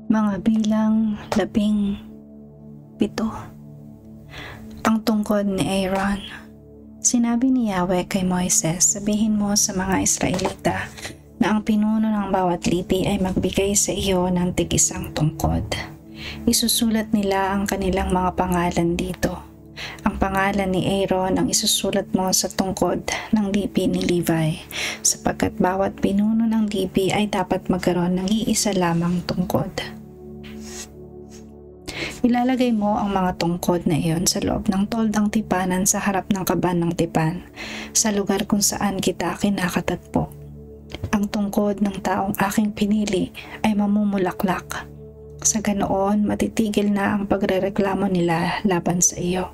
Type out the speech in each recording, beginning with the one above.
Mga bilang 17. Ang tungkod ni Aaron. Sinabi ni Yahweh kay Moises, sabihin mo sa mga Israelita na ang pinuno ng bawat lipi ay magbigay sa iyo ng tig-isang tungkod. Isusulat nila ang kanilang mga pangalan dito. Ang pangalan ni Aaron ang isusulat mo sa tungkod ng lipi ni Levi, sapagkat bawat pinuno ng lipi ay dapat magkaroon ng iisa lamang tungkod. Ilalagay mo ang mga tungkod na iyon sa loob ng toldang tipanan sa harap ng kaban ng tipan, sa lugar kung saan kita kinakatagpo. Ang tungkod ng taong aking pinili ay mamumulaklak. Sa ganoon, matitigil na ang pagrereklamo nila laban sa iyo.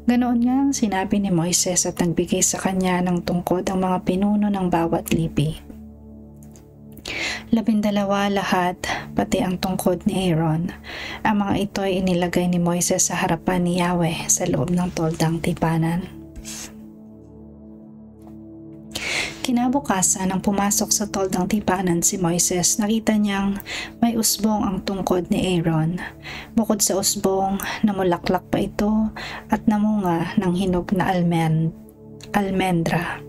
Ganoon nga ang sinabi ni Moises at nagbigay sa kanya ng tungkod ang mga pinuno ng bawat lipi. 12 lahat, pati ang tungkod ni Aaron. Ang mga ito ay inilagay ni Moises sa harapan ni Yahweh sa loob ng toldang tipanan. Kinabukasan nang pumasok sa toldang tipanan si Moises, nakita niyang may usbong ang tungkod ni Aaron. Bukod sa usbong, namulaklak pa ito at namunga ng hinog na almendra.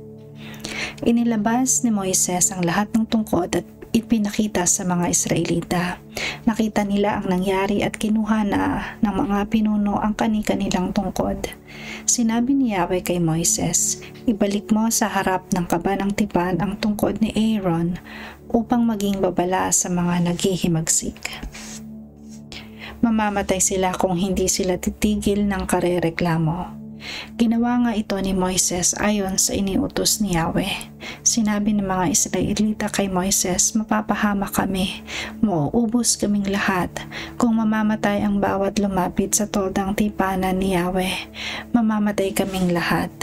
Inilabas ni Moises ang lahat ng tungkod at ipinakita sa mga Israelita. Nakita nila ang nangyari at kinuha na ng mga pinuno ang kani-kanilang tungkod. Sinabi ni Yahweh kay Moises, ibalik mo sa harap ng kaban ng tipan ang tungkod ni Aaron upang maging babala sa mga naghihimagsik. Mamamatay sila kung hindi sila titigil ng karereklamo. Ginawa nga ito ni Moises ayon sa iniutos ni Yahweh. Sinabi ng mga Israelita kay Moises, mapapahama kami, mauubos kaming lahat. Kung mamamatay ang bawat lumapit sa toldang tipanan ni Yahweh, mamamatay kaming lahat.